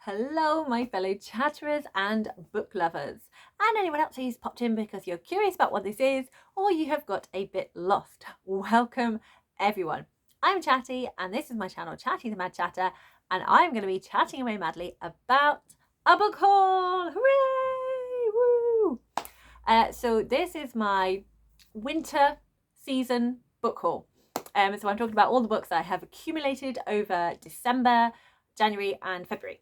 Hello, my fellow chatterers and book lovers, and anyone else who's popped in because you're curious about what this is or you have got a bit lost. Welcome, everyone. I'm Chatty, and this is my channel, Chatty the Mad Chatter, and I'm going to be chatting away madly about a book haul. Hooray! Woo! So this is my winter season book haul. So I'm talking about all the books that I have accumulated over December, January, and February.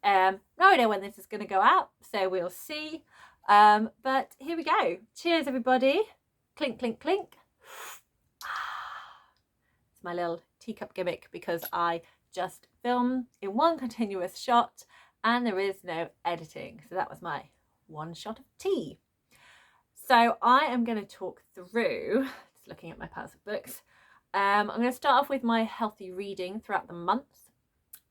No idea when this is going to go out, so we'll see. But here we go. Cheers, everybody. Clink, clink, clink. It's my little teacup gimmick because I just film in one continuous shot and there is no editing. So that was my one shot of tea. So I am going to talk through, just looking at my piles of books. I'm going to start off with my healthy reading throughout the month.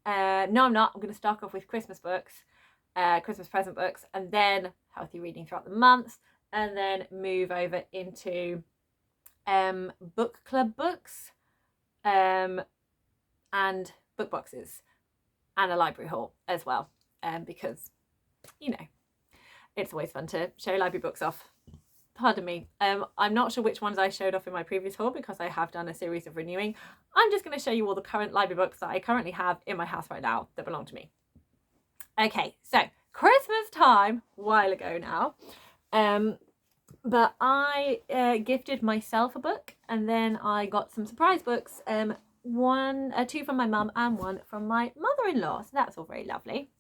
No, I'm not. I'm going to start off with Christmas books, Christmas present books, and then healthy reading throughout the month, and then move over into book club books, and book boxes, and a library haul as well, because, you know, it's always fun to show library books off. Pardon me. I'm not sure which ones I showed off in my previous haul because I have done a series of renewing. I'm just going to show you all the current library books that I currently have in my house right now that belong to me. Okay, so Christmas time, a while ago now, but I gifted myself a book, and then I got some surprise books, two from my mum and one from my mother-in-law, so that's all very lovely.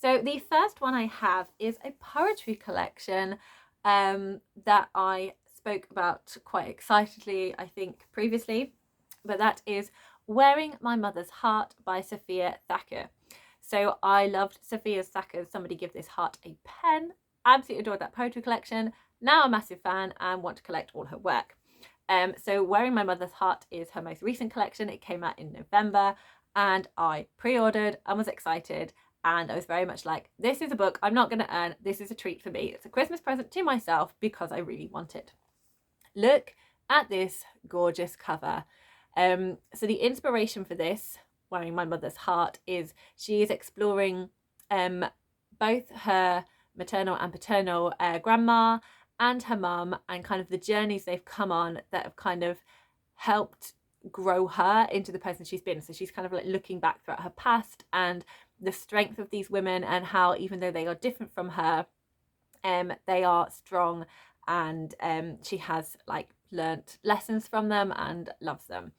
So the first one I have is a poetry collection that I spoke about quite excitedly, I think, previously, but that is Wearing My Mother's Heart by Sophia Thacker. So I loved Sophia Thacker's Somebody Give This Heart a Pen. Absolutely adored that poetry collection. Now I'm a massive fan and want to collect all her work. So Wearing My Mother's Heart is her most recent collection. It came out in November and I pre-ordered and was excited. And I was very much like, this is a book I'm not going to earn. This is a treat for me. It's a Christmas present to myself because I really want it. Look at this gorgeous cover. So the inspiration for this, Wearing My Mother's Heart, is she is exploring both her maternal and paternal grandma and her mum, and kind of the journeys they've come on that have kind of helped grow her into the person she's been. So she's kind of like looking back throughout her past and the strength of these women, and how even though they are different from her, they are strong, and she has like learnt lessons from them and loves them.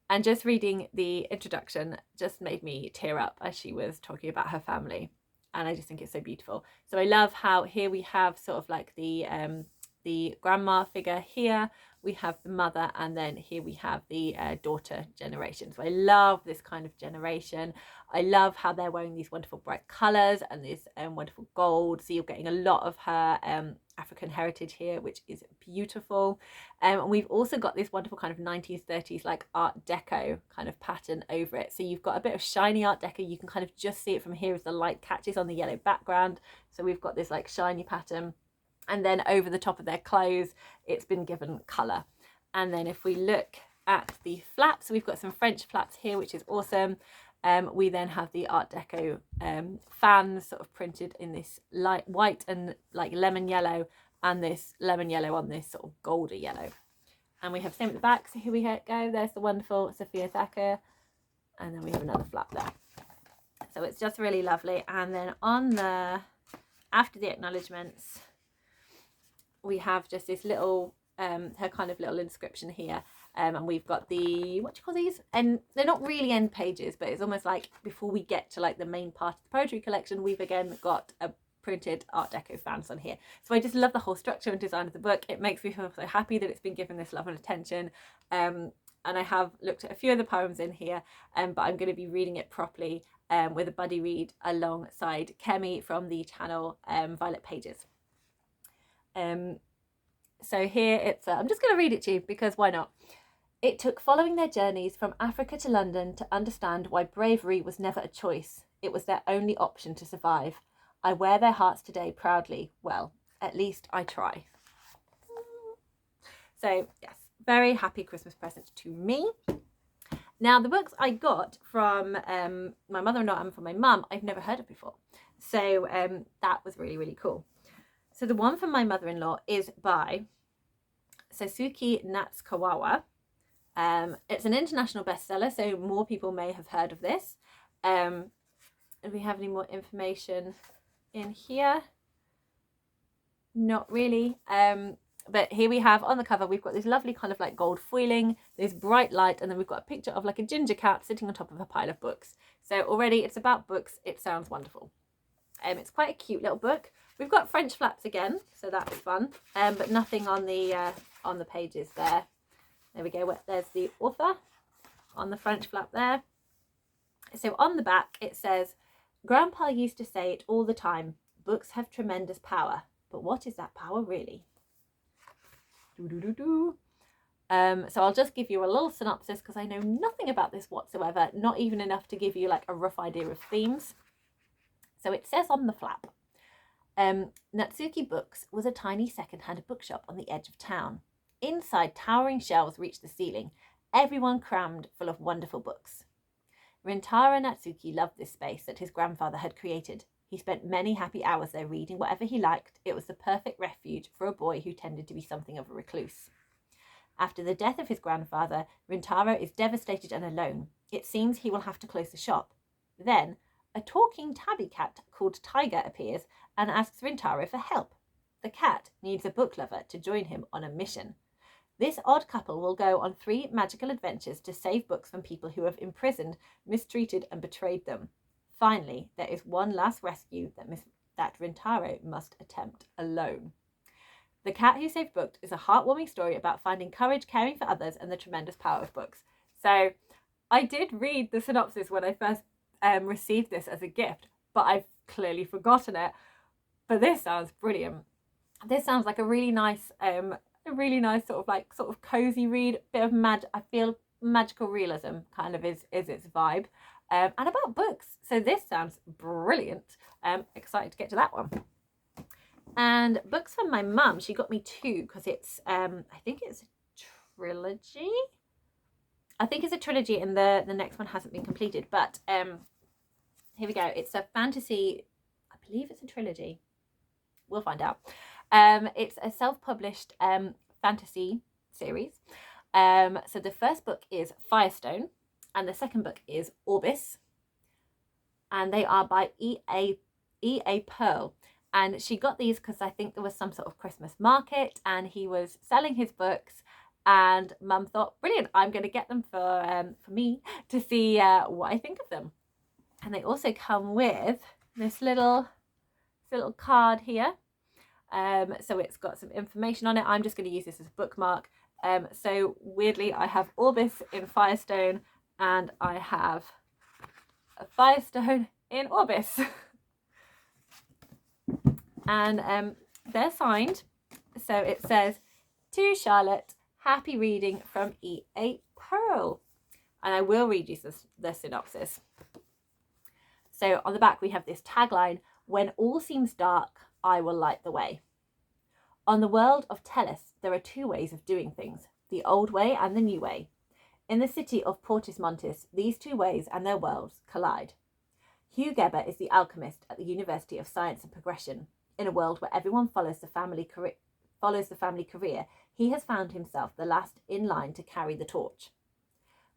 And just reading the introduction just made me tear up as she was talking about her family, and I just think it's so beautiful. So I love how here we have sort of like the grandma figure here, we have the mother, and then here we have the daughter generation. So I love this kind of generation. I love how they're wearing these wonderful bright colours and this wonderful gold. So you're getting a lot of her African heritage here, which is beautiful. And we've also got this wonderful kind of 1930s like Art Deco kind of pattern over it. So you've got a bit of shiny Art Deco. You can kind of just see it from here as the light catches on the yellow background. So we've got this like shiny pattern. And then over the top of their clothes, it's been given colour. And then if we look at the flaps, we've got some French flaps here, which is awesome. We then have the Art Deco fans sort of printed in this light white and like lemon yellow, and this lemon yellow on this sort of goldy yellow. And we have same at the back. So here we go. There's the wonderful Sophia Thacker. And then we have another flap there. So it's just really lovely. And then on the, after the acknowledgements, we have just this little, her kind of little inscription here. And we've got the, what do you call these? And they're not really end pages, but it's almost like before we get to like the main part of the poetry collection, we've again got a printed Art Deco fans on here. So I just love the whole structure and design of the book. It makes me feel so happy that it's been given this love and attention. And I have looked at a few of the poems in here, but I'm going to be reading it properly with a buddy read alongside Kemi from the channel Violet Pages. So here it's, I'm just going to read it to you because why not? It took following their journeys from Africa to London to understand why bravery was never a choice. It was their only option to survive. I wear their hearts today proudly. Well, at least I try. So yes, very happy Christmas present to me. Now, the books I got from my mother-in-law and from my mum, I've never heard of before. So that was really, really cool. So the one from my mother-in-law is by Sasuke Natsukawa. It's an international bestseller, so more people may have heard of this. And we have any more information in here? Not really. But here we have on the cover, we've got this lovely kind of like gold foiling, this bright light, and then we've got a picture of like a ginger cat sitting on top of a pile of books. So already it's about books. It sounds wonderful. It's quite a cute little book. We've got French flaps again, so that's fun. But nothing on the pages there. There we go. There's the author on the French flap there. So on the back it says, "Grandpa used to say it all the time. Books have tremendous power. But what is that power really?" So I'll just give you a little synopsis because I know nothing about this whatsoever, not even enough to give you like a rough idea of themes. So it says on the flap, Natsuki Books was a tiny second-hand bookshop on the edge of town. Inside, towering shelves reached the ceiling, everyone crammed full of wonderful books. Rintaro Natsuki loved this space that his grandfather had created. He spent many happy hours there reading whatever he liked. It was the perfect refuge for a boy who tended to be something of a recluse. After the death of his grandfather, Rintaro is devastated and alone. It seems he will have to close the shop. Then, a talking tabby cat called Tiger appears and asks Rintaro for help. The cat needs a book lover to join him on a mission. This odd couple will go on 3 magical adventures to save books from people who have imprisoned, mistreated, and betrayed them. Finally, there is one last rescue that Rintaro must attempt alone. The Cat Who Saved Books is a heartwarming story about finding courage, caring for others, and the tremendous power of books. So I did read the synopsis when I first received this as a gift, but I've clearly forgotten it. But this sounds brilliant. This sounds like a really nice sort of cozy read. Bit of I feel magical realism kind of is its vibe. And about books. So this sounds brilliant. Excited to get to that one. And books from my mum, she got me 2 because it's I think it's a trilogy. I think it's a trilogy and the next one hasn't been completed. But here we go. It's a fantasy, I believe it's a trilogy. We'll find out. It's a self-published fantasy series. So the first book is Firestone and the second book is Orbis. And they are by E.A. Pearl. And she got these because I think there was some sort of Christmas market and he was selling his books. And Mum thought, brilliant, I'm going to get them for me to see what I think of them. And they also come with this little card here. So it's got some information on it. I'm just going to use this as a bookmark. So weirdly, I have Orbis in Firestone and I have a Firestone in Orbis. And they're signed. So it says, "To Charlotte, happy reading from E.A. Pearl." And I will read you the synopsis. So on the back we have this tagline, "When all seems dark, I will light the way." On the world of Tellus, there are 2 ways of doing things, the old way and the new way. In the city of Portus Montis, these 2 ways and their worlds collide. Hugh Gebber is the alchemist at the University of Science and Progression. In a world where everyone follows the family career, he has found himself the last in line to carry the torch.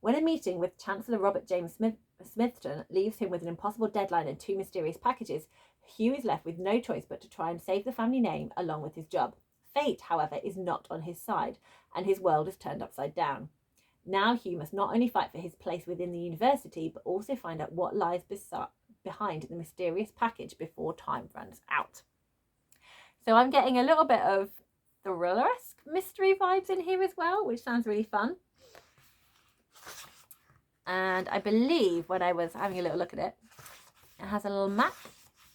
When a meeting with Chancellor Robert James Smithson leaves him with an impossible deadline and 2 mysterious packages, Hugh is left with no choice but to try and save the family name along with his job. Fate, however, is not on his side, and his world is turned upside down. Now Hugh must not only fight for his place within the university, but also find out what lies behind the mysterious package before time runs out. So I'm getting a little bit of thriller-esque mystery vibes in here as well, which sounds really fun. And I believe when I was having a little look at it, it has a little map.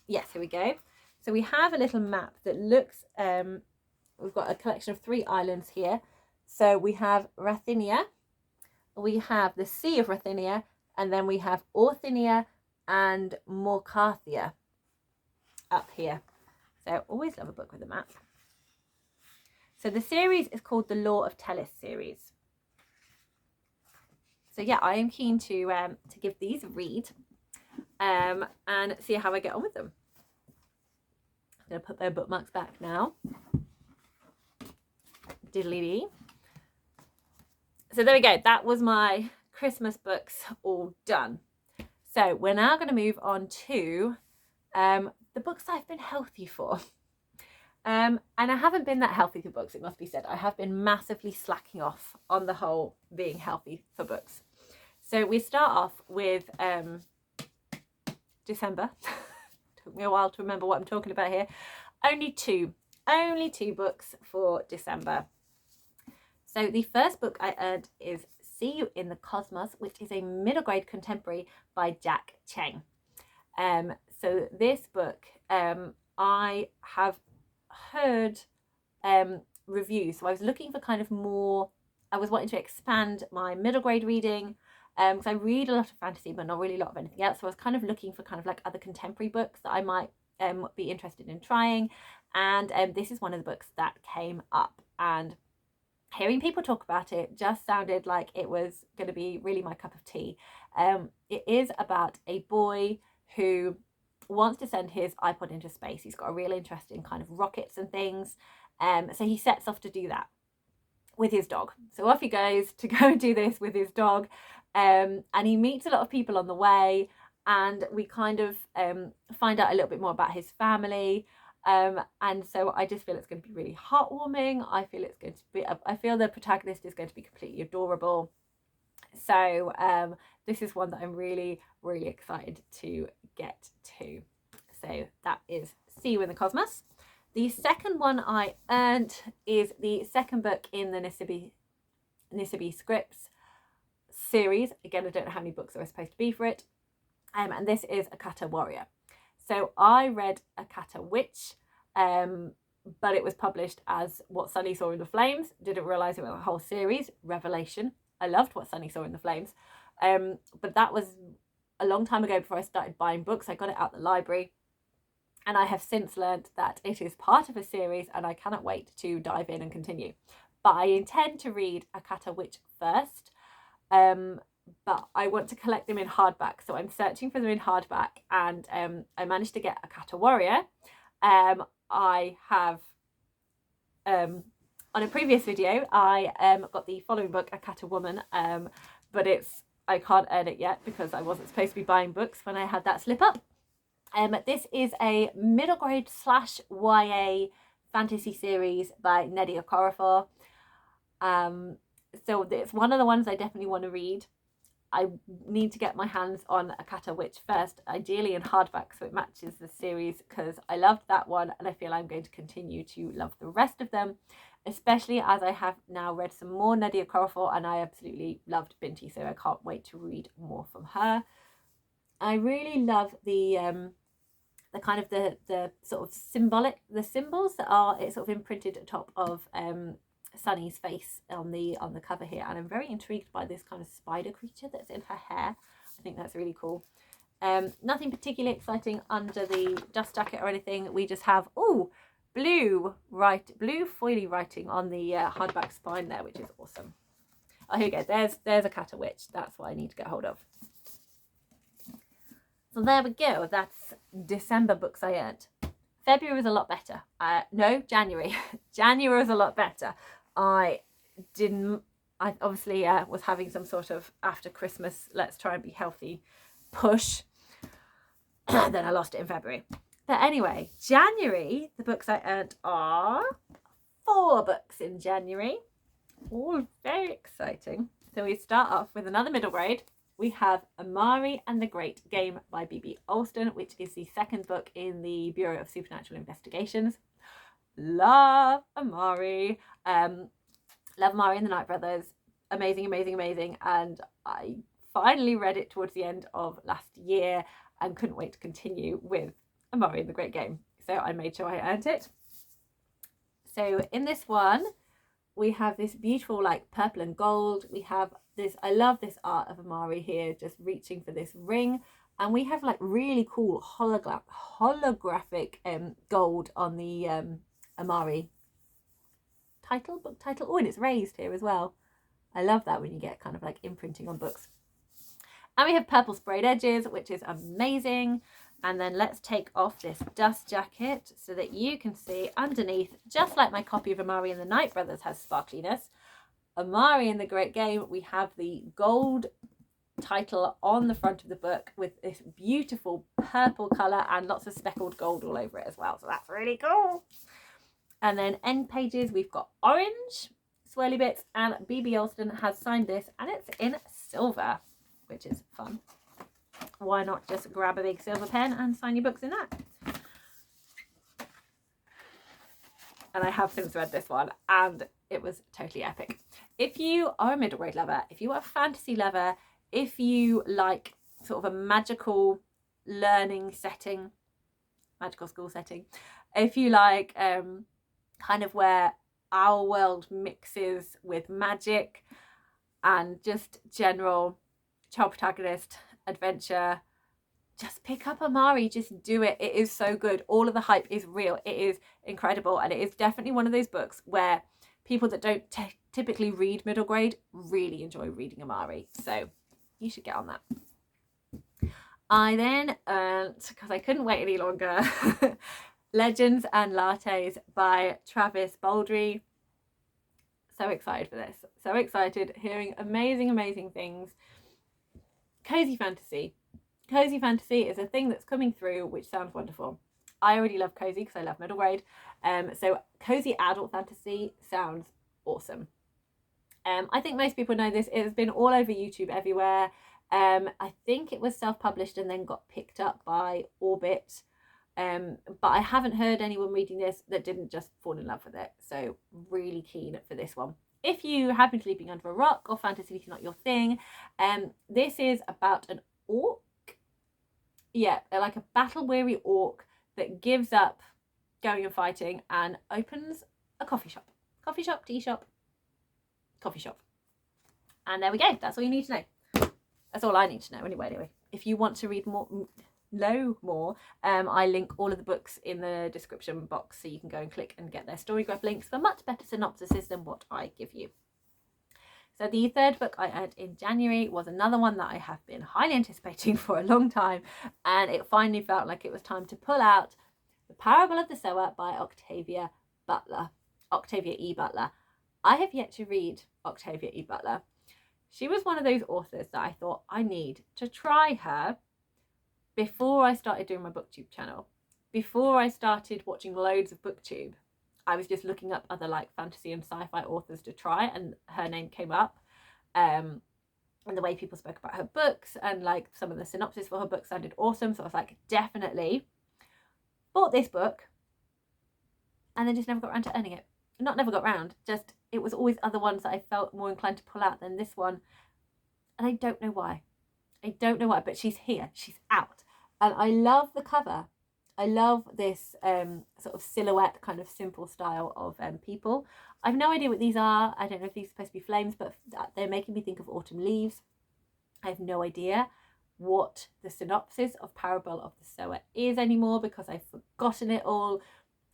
Yes, here we go. So we have a little map that looks, we've got a collection of 3 islands here. So we have Rathinia, we have the Sea of Rathinia, and then we have Orthinia and Morkarthia up here. So I always love a book with a map. So the series is called the Law of Tellus series. So yeah, I am keen to give these a read and see how I get on with them. I'm going to put their bookmarks back now. Diddly-dee. So there we go. That was my Christmas books all done. So we're now going to move on to the books I've been healthy for. And I haven't been that healthy for books, it must be said. I have been massively slacking off on the whole being healthy for books. So we start off with December. Took me a while to remember what I'm talking about here. Only two books for December. So the first book I earned is See You in the Cosmos, which is a middle grade contemporary by Jack Cheng. So this book, I have heard reviews. So I was looking for kind of more, I was wanting to expand my middle grade reading, because I read a lot of fantasy, but not really a lot of anything else. So I was kind of looking for kind of like other contemporary books that I might be interested in trying. And this is one of the books that came up, and hearing people talk about it just sounded like it was going to be really my cup of tea. It is about a boy who wants to send his iPod into space. He's got a real interest in kind of rockets and things. So he sets off to do that with his dog. So off he goes to go and do this with his dog. And he meets a lot of people on the way, and we kind of find out a little bit more about his family. And so I just feel it's going to be really heartwarming. I feel it's going to be, I feel the protagonist is going to be completely adorable. So this is one that I'm really, really excited to get to. So that is See You in the Cosmos. The second one I earned is the second book in the Nisibi Scripts series. Again, I don't know how many books there are supposed to be for it. And this is A Kata Warrior. So I read A Kata Witch, but it was published as What Sunny Saw in the Flames. Didn't realise it was a whole series. Revelation. I loved What Sunny Saw in the Flames. But that was a long time ago before I started buying books. I got it out the library. And I have since learnt that it is part of a series, and I cannot wait to dive in and continue. But I intend to read A Kata Witch first. But I want to collect them in hardback, so I'm searching for them in hardback, and I managed to get A Kata Warrior. I have on a previous video I got the following book, A Kata Woman, but I can't earn it yet because I wasn't supposed to be buying books when I had that slip up. This is a middle grade / YA fantasy series by Nnedi Okorafor. So it's one of the ones I definitely want to read. I need to get my hands on A Kata Witch first, ideally in hardback, so it matches the series, because I loved that one and I feel I'm going to continue to love the rest of them, especially as I have now read some more Nnedi Okorafor, and I absolutely loved Binti, so I can't wait to read more from her. I really love the kind of the sort of the symbols that are sort of imprinted atop of Sunny's face on the cover here, and I'm very intrigued by this kind of spider creature that's in her hair. I think that's really cool. Nothing particularly exciting under the dust jacket or anything. We just have blue foily writing on the hardback spine there, which is awesome. Oh, here we go. There's A Kata Witch. That's what I need to get hold of. So there we go. That's December books I earned. February was a lot better. No, January. January was a lot better. I obviously was having some sort of after Christmas, let's try and be healthy push. Then I lost it in February. But anyway, January, the books I earned are 4 books in January. All very exciting. So we start off with another middle grade. We have Amari and the Great Game by B.B. Alston, which is the second book in the Bureau of Supernatural Investigations. Love Amari. Love Amari and the Night Brothers. Amazing, amazing, amazing. And I finally read it towards the end of last year and couldn't wait to continue with Amari and the Great Game. So I made sure I earned it. So in this one, we have this beautiful like purple and gold. We have this, I love this art of Amari here, just reaching for this ring. And we have like really cool holographic gold on the Amari book title. Oh, and it's raised here as well. I love that when you get kind of like imprinting on books. And we have purple sprayed edges, which is amazing. And then let's take off this dust jacket so that you can see underneath, just like my copy of Amari and the Night Brothers has sparkliness, Amari and the Great Game, we have the gold title on the front of the book with this beautiful purple colour and lots of speckled gold all over it as well. So that's really cool. And then end pages, we've got orange swirly bits, and BB Alston has signed this and it's in silver, which is fun. Why not just grab a big silver pen and sign your books in that? And I have since read this one and it was totally epic. If you are a middle grade lover, if you are a fantasy lover, if you like sort of a magical learning setting, magical school setting, if you like kind of where our world mixes with magic and just general child protagonist adventure, just pick up Amari, just do it. It is so good. All of the hype is real. It is incredible, and it is definitely one of those books where people that don't typically read middle grade really enjoy reading Amari, so you should get on that. I then earned, because I couldn't wait any longer, Legends and Lattes by Travis Baldry. So excited for this. So excited, hearing amazing things. Cozy fantasy. Cozy fantasy is a thing that's coming through, which sounds wonderful. I already love cozy because I love middle grade. So cozy adult fantasy sounds awesome. I think most people know this. It has been all over YouTube everywhere. I think it was self-published and then got picked up by Orbit. But I haven't heard anyone reading this that didn't just fall in love with it. So really keen for this one. If you happen to be sleeping under a rock or fantasy is not your thing, this is about an orc. Yeah, like a battle-weary orc that gives up going and fighting and opens a coffee shop. Coffee shop, tea shop, coffee shop. And there we go. That's all you need to know. That's all I need to know anyway. If you want to read more, I link all of the books in the description box so you can go and click and get their Storygraph links for much better synopsises than what I give you. So the third book I earned in January was another one that I have been highly anticipating for a long time, and it finally felt like it was time to pull out The Parable of the Sower by Octavia E. Butler. I have yet to read Octavia E. Butler. She was one of those authors that I thought I need to try her before I started doing my booktube channel. Before I started watching loads of booktube, I was just looking up other like fantasy and sci-fi authors to try, and her name came up. And the way people spoke about her books and like some of the synopsis for her books sounded awesome. So I was like, definitely. Bought this book and then just never got around to earning it. Not never got round, just it was always other ones that I felt more inclined to pull out than this one. And I don't know why. But she's here, she's out. And I love the cover. I love this sort of silhouette kind of simple style of people. I have no idea what these are. I don't know if these are supposed to be flames, but they're making me think of autumn leaves. I have no idea what the synopsis of Parable of the Sower is anymore because I've forgotten it all.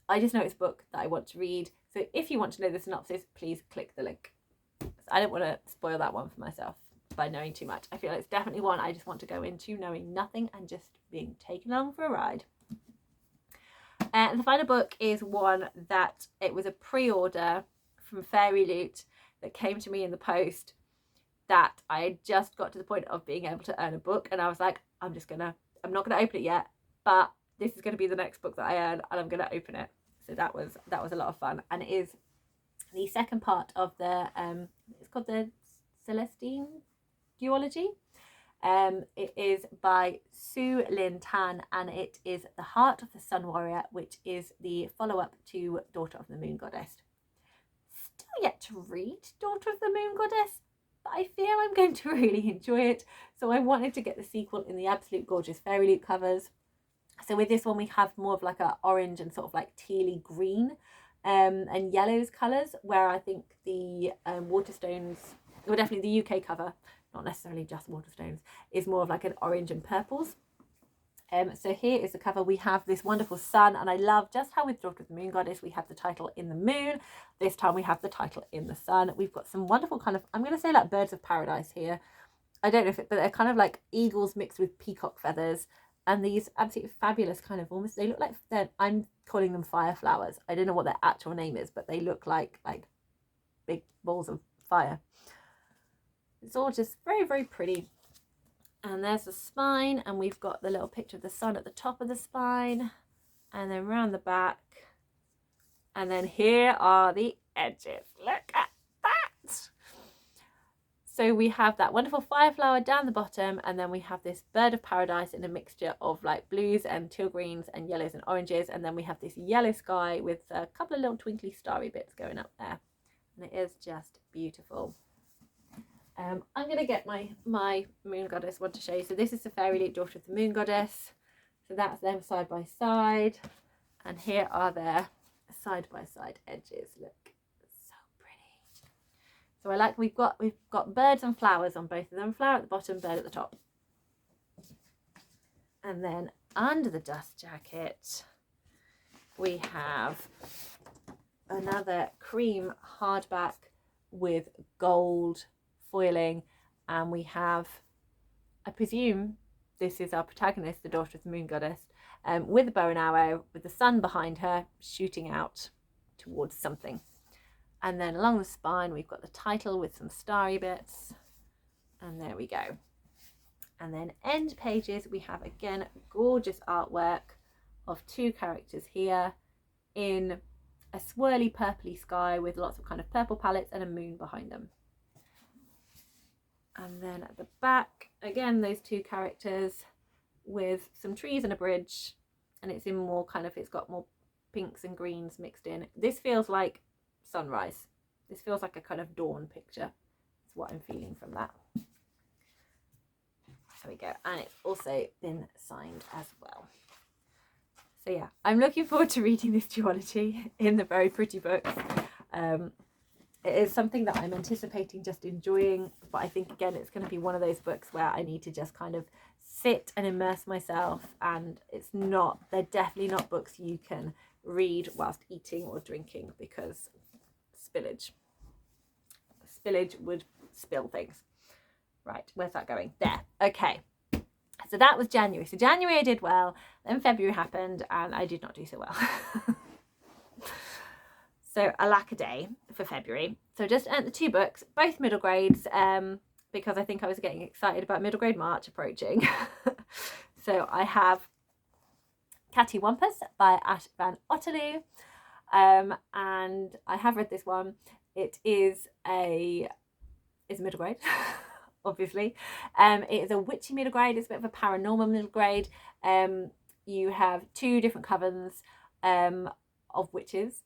I just know it's a book that I want to read. So if you want to know the synopsis, please click the link. So I don't want to spoil that one for myself by knowing too much. I feel like it's definitely one I just want to go into knowing nothing and just being taken along for a ride. And the final book is one that it was a pre-order from Fairyloot that came to me in the post that I had just got to the point of being able to earn a book, and I was like, I'm not gonna open it yet, but this is gonna be the next book that I earn and I'm gonna open it. So that was a lot of fun, and it is the second part of the it's called the Celestine duology. It is by Sue Lynn Tan, and it is The Heart of the Sun Warrior, which is the follow-up to Daughter of the Moon Goddess. Still yet to read Daughter of the Moon Goddess, but I fear I'm going to really enjoy it. So I wanted to get the sequel in the absolute gorgeous Fairyloot covers. So with this one, we have more of like a orange and sort of like tealy green and yellows colours, where I think the Waterstones, or definitely the UK cover, not necessarily just Waterstones, is more of like an orange and purples. So here is the cover. We have this wonderful sun, and I love just how with Daughter of the Moon Goddess we have the title in the moon. This time we have the title in the sun. We've got some wonderful kind of, I'm going to say like birds of paradise here. I don't know if it, but they're kind of like eagles mixed with peacock feathers, and these absolutely fabulous kind of almost, they look like, I'm calling them fire flowers. I don't know what their actual name is, but they look like big balls of fire. It's all just very, very pretty. And there's the spine, and we've got the little picture of the sun at the top of the spine, and then round the back, and then here are the edges. Look at that. So we have that wonderful fire flower down the bottom, and then we have this bird of paradise in a mixture of like blues and teal greens and yellows and oranges, and then we have this yellow sky with a couple of little twinkly starry bits going up there, and it is just beautiful. I'm going to get my Moon Goddess one to show you. So this is the Fairyloot Daughter of the Moon Goddess. So that's them side by side. And here are their side by side edges. Look, so pretty. So I like, we've got birds and flowers on both of them. Flower at the bottom, bird at the top. And then under the dust jacket, we have another cream hardback with gold foiling, and we have, I presume this is our protagonist, the Daughter of the Moon Goddess, with a bow and arrow, with the sun behind her shooting out towards something. And then along the spine we've got the title with some starry bits, and there we go. And then end pages, we have again gorgeous artwork of two characters here in a swirly purpley sky with lots of kind of purple palettes and a moon behind them. And then at the back, again, those two characters with some trees and a bridge, and it's in more kind of, it's got more pinks and greens mixed in. This feels like sunrise. This feels like a kind of dawn picture. That's what I'm feeling from that. There we go. And it's also been signed as well. So yeah, I'm looking forward to reading this duology in the very pretty books. It is something that I'm anticipating just enjoying, but I think again it's going to be one of those books where I need to just kind of sit and immerse myself, and they're definitely not books you can read whilst eating or drinking, because spillage would spill things. Right, where's that going? There. Okay, so that was January. So January I did well, then February happened and I did not do so well. So alack a day for February. So just earned the two books, both middle grades, because I think I was getting excited about middle grade March approaching. So I have Catty Wampus by Ash van Otterloo, and I have read this one. It is a middle grade, obviously. It is a witchy middle grade. It's a bit of a paranormal middle grade. You have two different covens of witches,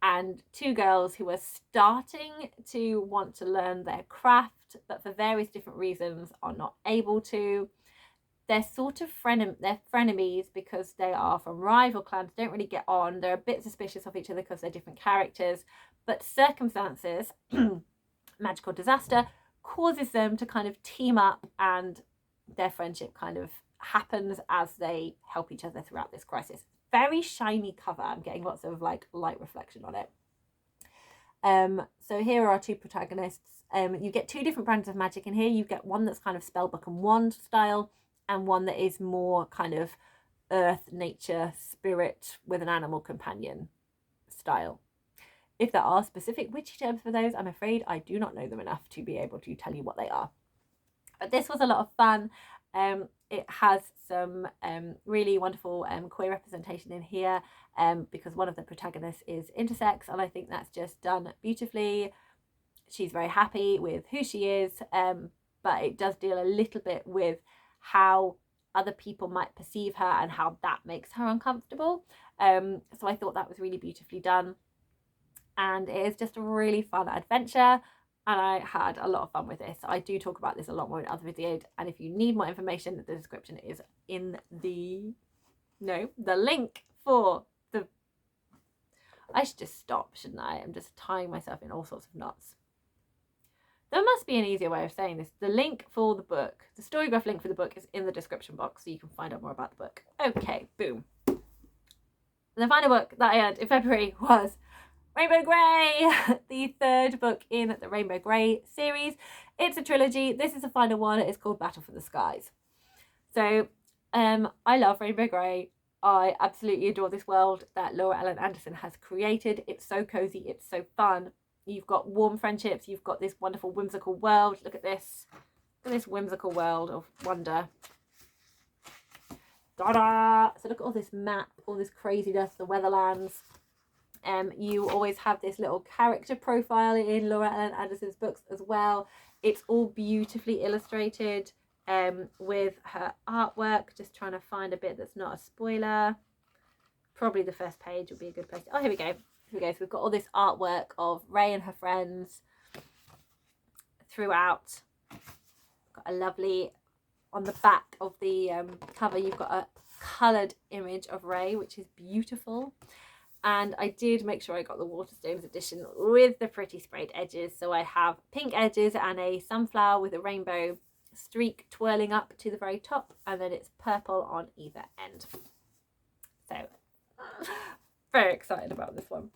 and two girls who are starting to want to learn their craft, but for various different reasons are not able to. They're sort of frenemies because they are from rival clans, don't really get on. They're a bit suspicious of each other because they're different characters, but circumstances, magical disaster, causes them to kind of team up, and their friendship kind of happens as they help each other throughout this crisis. Very shiny cover. I'm getting lots of like light reflection on it. So here are our two protagonists. You get two different brands of magic in here. You get one that's kind of spellbook and wand style, and one that is more kind of earth, nature, spirit with an animal companion style. If there are specific witchy terms for those, I'm afraid I do not know them enough to be able to tell you what they are. But this was a lot of fun. It has some really wonderful queer representation in here, because one of the protagonists is intersex, and I think that's just done beautifully. She's very happy with who she is, but it does deal a little bit with how other people might perceive her and how that makes her uncomfortable. So I thought that was really beautifully done, and it is just a really fun adventure. And I had a lot of fun with this. I do talk about this a lot more in other videos. And if you need more information, the description is in the link for the... I should just stop, shouldn't I? I'm just tying myself in all sorts of knots. There must be an easier way of saying this. The link for the book, the Storygraph link for the book, is in the description box, so you can find out more about the book. Okay, boom. The final book that I earned in February was Rainbow Grey, the third book in the Rainbow Grey series. It's a trilogy. This is the final one. It's called Battle for the Skies. So I love Rainbow Grey. I absolutely adore this world that Laura Ellen Anderson has created. It's so cozy. It's so fun. You've got warm friendships. You've got this wonderful whimsical world. Look at this. Look at this whimsical world of wonder. Ta-da! So look at all this map, all this craziness, the Weatherlands. You always have this little character profile in Laura Ellen Anderson's books as well. It's all beautifully illustrated with her artwork. Just trying to find a bit that's not a spoiler. Probably the first page would be a good place. Oh, here we go. Here we go. So we've got all this artwork of Ray and her friends throughout. Got a lovely, on the back of the cover, you've got a coloured image of Ray, which is beautiful. And I did make sure I got the Waterstones edition with the pretty sprayed edges. So I have pink edges and a sunflower with a rainbow streak twirling up to the very top, and then it's purple on either end. So very excited about this one.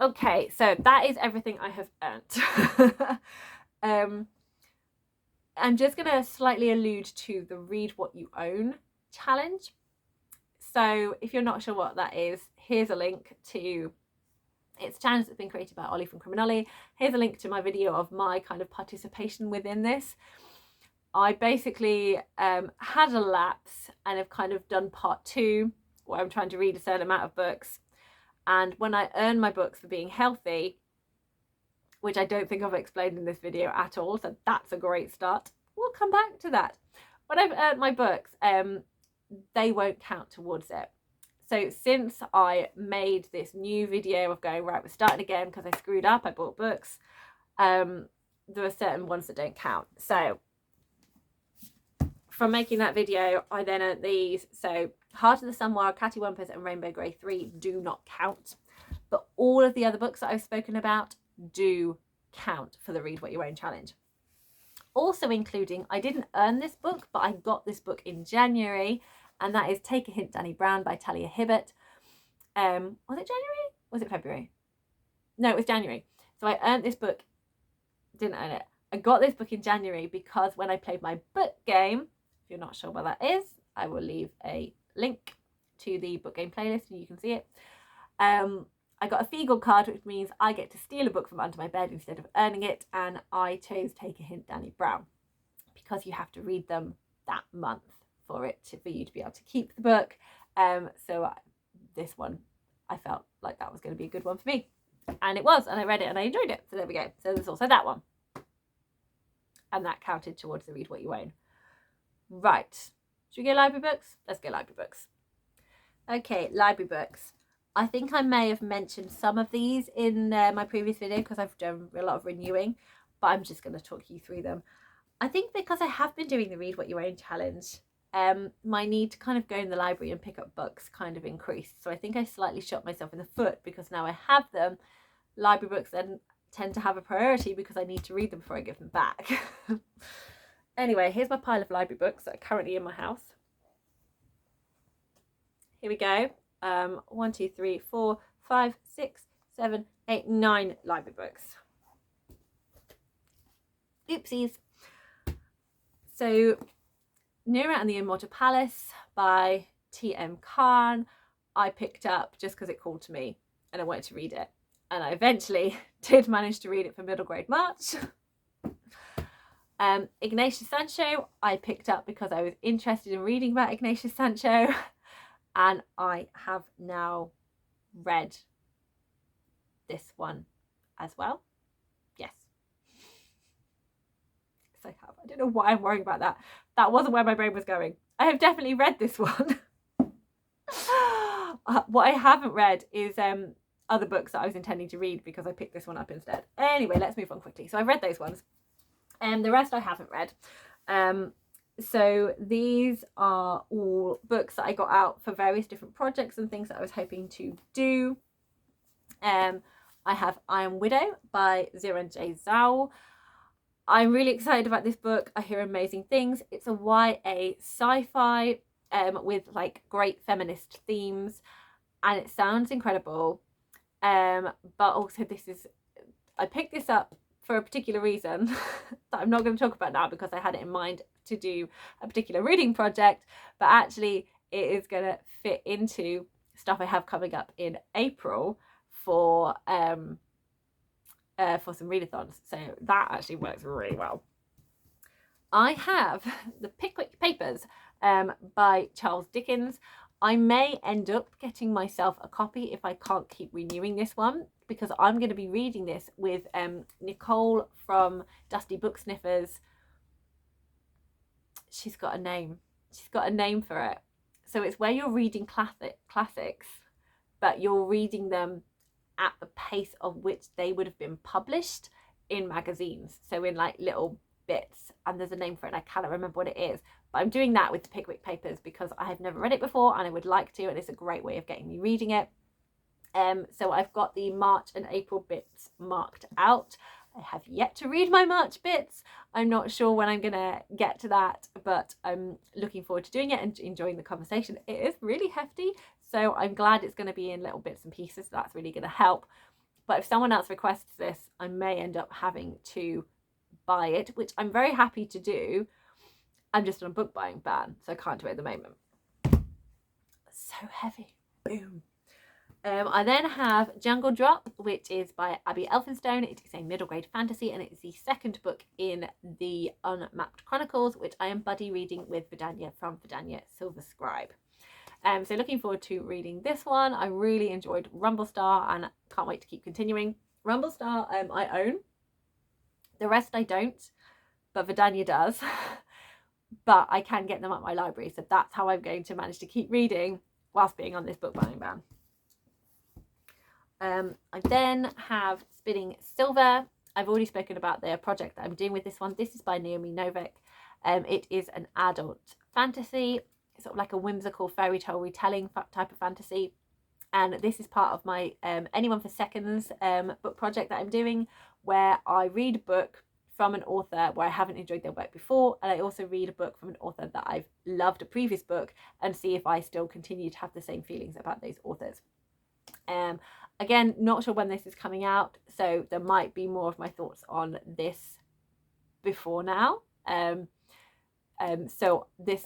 Okay, so that is everything I have earned. I'm just going to slightly allude to the Read What You Own challenge. So if you're not sure what that is, here's a link to, it's a challenge that's been created by Olly from Olly. Here's a link to my video of my kind of participation within this. I basically had a lapse and have kind of done part 2, where I'm trying to read a certain amount of books. And when I earn my books for being healthy, which I don't think I've explained in this video at all, so that's a great start. We'll come back to that. When I've earned my books, they won't count towards it. So since I made this new video of going, right, we're starting again because I screwed up, I bought books, there are certain ones that don't count. So from making that video, I then earned these. So Heart of the Sunwire, Catty Wumpers and Rainbow Grey 3 do not count. But all of the other books that I've spoken about do count for the Read What You Own challenge. Also including, I didn't earn this book, but I got this book in January, and that is Take a Hint, Danny Brown by Talia Hibbert. Was it January? Was it February? No, it was January. So I earned this book, didn't earn it. I got this book in January because when I played my book game, if you're not sure what that is, I will leave a link to the book game playlist and you can see it. I got a Feagle card, which means I get to steal a book from under my bed instead of earning it, and I chose Take a Hint, Danny Brown, because you have to read them that month for you to be able to keep the book. So this one, I felt like that was going to be a good one for me, and it was, and I read it and I enjoyed it. So there we go. So there's also that one, and that counted towards the Read What You Own. Right, should we go library books? Let's go library books. Okay, library books. I think I may have mentioned some of these in my previous video because I've done a lot of renewing, but I'm just going to talk you through them. I think because I have been doing the Read What You Own challenge, my need to kind of go in the library and pick up books kind of increased. So I think I slightly shot myself in the foot because now I have them. Library books then tend to have a priority because I need to read them before I give them back. Anyway, here's my pile of library books that are currently in my house. Here we go. 1, 2, 3, 4, 5, 6, 7, 8, 9 library books. Oopsies. So Nura and the Immortal Palace by T.M. Khan I picked up just because it called to me and I wanted to read it, and I eventually did manage to read it for middle grade March. Ignatius Sancho I picked up because I was interested in reading about Ignatius Sancho, and I have now read this one as well. Yes. Yes, I have. I don't know why I'm worrying about that. That wasn't where my brain was going. I have definitely read this one. What I haven't read is other books that I was intending to read because I picked this one up instead. Anyway, let's move on quickly. So I've read those ones. And the rest I haven't read. So these are all books that I got out for various different projects and things that I was hoping to do. I have I Am Widow by Ziran J. Zhao. I'm really excited about this book. I hear amazing things. It's a YA sci-fi with like great feminist themes, and it sounds incredible. But also I picked this up for a particular reason that I'm not going to talk about now because I had it in mind to do a particular reading project, but actually it is going to fit into stuff I have coming up in April for some readathons. So that actually works really well. I have The Pickwick Papers by Charles Dickens. I may end up getting myself a copy if I can't keep renewing this one, because I'm going to be reading this with Nicole from Dusty Book Sniffers. She's got a name. She's got a name for it. So it's where you're reading classics, but you're reading them at the pace of which they would have been published in magazines. So in like little bits, and there's a name for it and I cannot remember what it is, but I'm doing that with the Pickwick Papers because I have never read it before and I would like to, and it's a great way of getting me reading it. So I've got the March and April bits marked out. I have yet to read my March bits. I'm not sure when I'm gonna get to that, but I'm looking forward to doing it and enjoying the conversation. It is really hefty, so I'm glad it's going to be in little bits and pieces. That's really going to help. But if someone else requests this, I may end up having to buy it, which I'm very happy to do. I'm just on a book buying ban, so I can't do it at the moment. So heavy. Boom. I then have Jungle Drop, which is by Abby Elphinstone. It is a middle grade fantasy, and it is the second book in the Unmapped Chronicles, which I am buddy reading with Vidania from Vidania Silver Scribe. So looking forward to reading this one. I really enjoyed Rumblestar and can't wait to keep continuing. Rumblestar I own. The rest I don't, but Vidania does. But I can get them at my library, so that's how I'm going to manage to keep reading whilst being on this book buying ban. I then have Spinning Silver. I've already spoken about the project that I'm doing with this one. This is by Naomi Novik. It is an adult fantasy, sort of like a whimsical fairy tale retelling type of fantasy. And this is part of my Anyone for Seconds book project that I'm doing, where I read a book from an author where I haven't enjoyed their work before, and I also read a book from an author that I've loved a previous book and see if I still continue to have the same feelings about those authors. Again, not sure when this is coming out, so there might be more of my thoughts on this before now. So this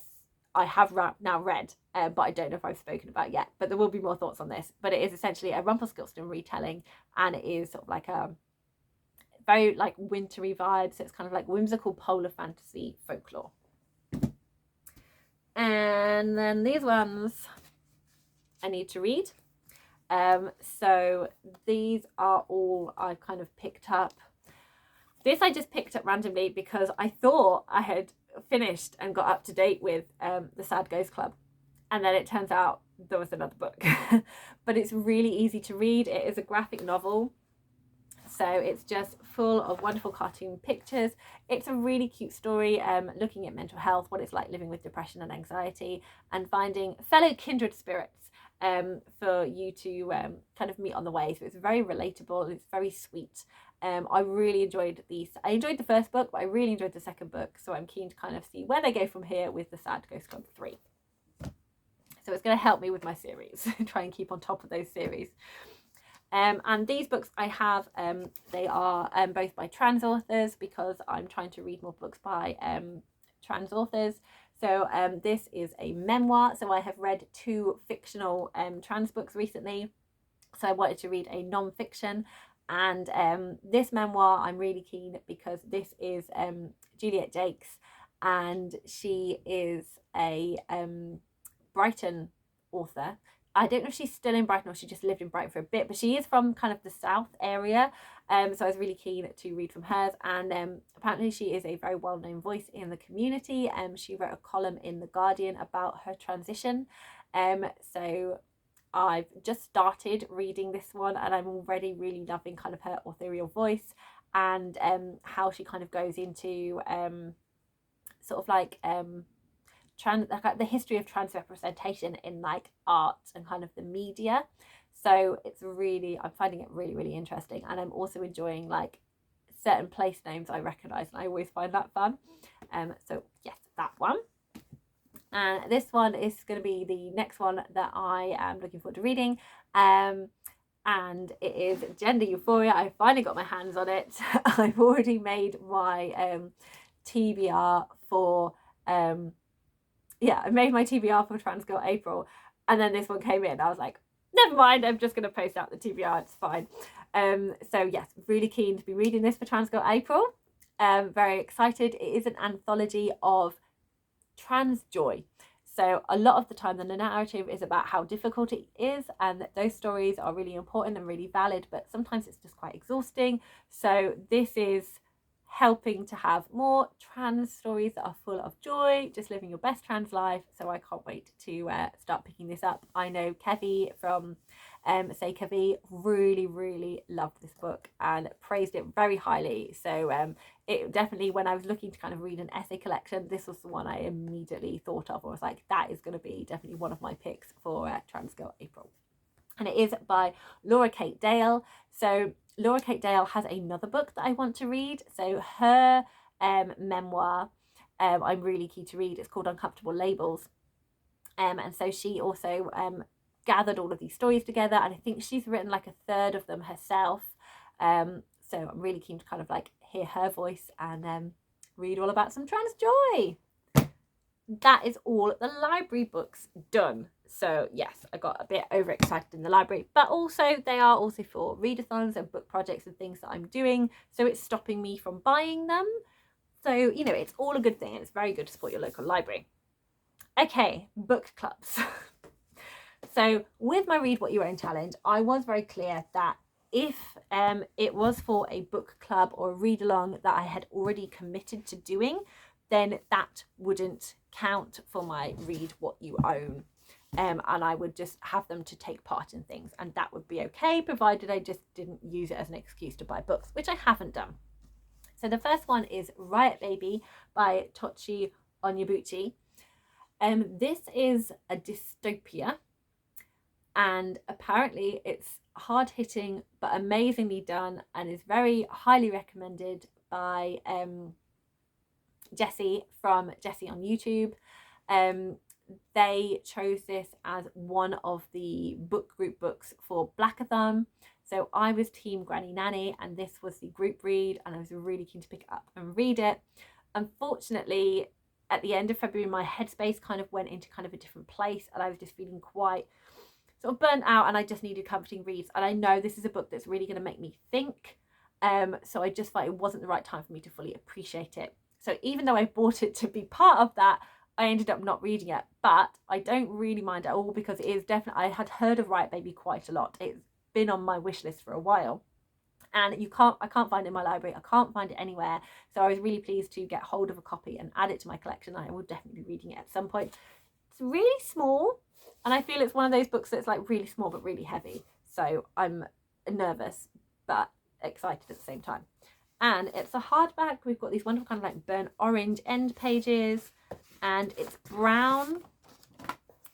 I have now read, but I don't know if I've spoken about yet, but there will be more thoughts on this. But it is essentially a Rumpelstiltskin retelling, and it is sort of like a very like wintry vibe, so it's kind of like whimsical polar fantasy folklore. And then these ones I need to read. So these are all I've kind of picked up. This I just picked up randomly because I thought I had finished and got up to date with the Sad Ghost Club, and then it turns out there was another book. But it's really easy to read. It is a graphic novel, so it's just full of wonderful cartoon pictures. It's a really cute story looking at mental health, what it's like living with depression and anxiety, and finding fellow kindred spirits for you to kind of meet on the way. So it's very relatable, it's very sweet. I really enjoyed these. I enjoyed the first book, but I really enjoyed the second book, so I'm keen to kind of see where they go from here with the Sad Ghost Club 3. So it's going to help me with my series, try and keep on top of those series. And these books I have, they are both by trans authors, because I'm trying to read more books by trans authors. So this is a memoir. So I have read 2 fictional trans books recently. So I wanted to read a non-fiction. And this memoir I'm really keen because this is Juliet Jakes, and she is a Brighton author. I don't know if she's still in Brighton or she just lived in Brighton for a bit, but she is from kind of the south area. So I was really keen to read from hers, and apparently she is a very well-known voice in the community. She wrote a column in The Guardian about her transition. So I've just started reading this one, and I'm already really loving kind of her authorial voice, and how she kind of goes into sort of like the history of trans representation in like art and kind of the media. So I'm finding it really, really interesting. And I'm also enjoying like certain place names I recognise, and I always find that fun. So yes, that one. And this one is going to be the next one that I am looking forward to reading. And it is Gender Euphoria. I finally got my hands on it. I've already made my TBR for I made my TBR for Trans Girl April, and then this one came in. I was like, never mind, I'm just going to post out the TBR, it's fine. So yes, really keen to be reading this for Trans Girl April. Very excited. It is an anthology of trans joy. So a lot of the time the narrative is about how difficult it is, and that those stories are really important and really valid, but sometimes it's just quite exhausting. So this is helping to have more trans stories that are full of joy, just living your best trans life. So I can't wait to start picking this up. I know Kevvie from Say Kevvie really, really loved this book and praised it very highly. So it definitely, when I was looking to kind of read an essay collection, this was the one I immediately thought of. I was like, that is going to be definitely one of my picks for Trans Girl April. And it is by Laura Kate Dale. So Laura Kate Dale has another book that I want to read. So her memoir, I'm really keen to read. It's called Uncomfortable Labels. And so she also gathered all of these stories together, and I think she's written like a third of them herself. So I'm really keen to kind of like hear her voice and read all about some trans joy. That is all the library books done. So yes, I got a bit overexcited in the library, but also they are also for readathons and book projects and things that I'm doing, so it's stopping me from buying them. So, you know, it's all a good thing, and it's very good to support your local library. Okay, book clubs. So with my Read What You Own challenge, I was very clear that if it was for a book club or a read along that I had already committed to doing, then that wouldn't count for my Read What You Own. And I would just have them to take part in things, and that would be okay, provided I just didn't use it as an excuse to buy books, which I haven't done. So the first one is Riot Baby by Tochi Onyebuchi. This is a dystopia, and apparently it's hard-hitting but amazingly done, and is very highly recommended by Jessie from Jessie on YouTube. They chose this as one of the book group books for BLACKATHON. So I was team Granny Nanny, and this was the group read, and I was really keen to pick it up and read it. Unfortunately, at the end of February, my headspace kind of went into kind of a different place, and I was just feeling quite sort of burnt out, and I just needed comforting reads. And I know this is a book that's really going to make me think. So I just felt it wasn't the right time for me to fully appreciate it. So even though I bought it to be part of that, I ended up not reading it, but I don't really mind at all, because it is definitely, I had heard of Riot Baby quite a lot. It's been on my wish list for a while, and I can't find it in my library. I can't find it anywhere. So I was really pleased to get hold of a copy and add it to my collection. I will definitely be reading it at some point. It's really small, and I feel it's one of those books that's like really small but really heavy. So I'm nervous but excited at the same time. And it's a hardback. We've got these wonderful kind of like burnt orange end pages, and it's brown.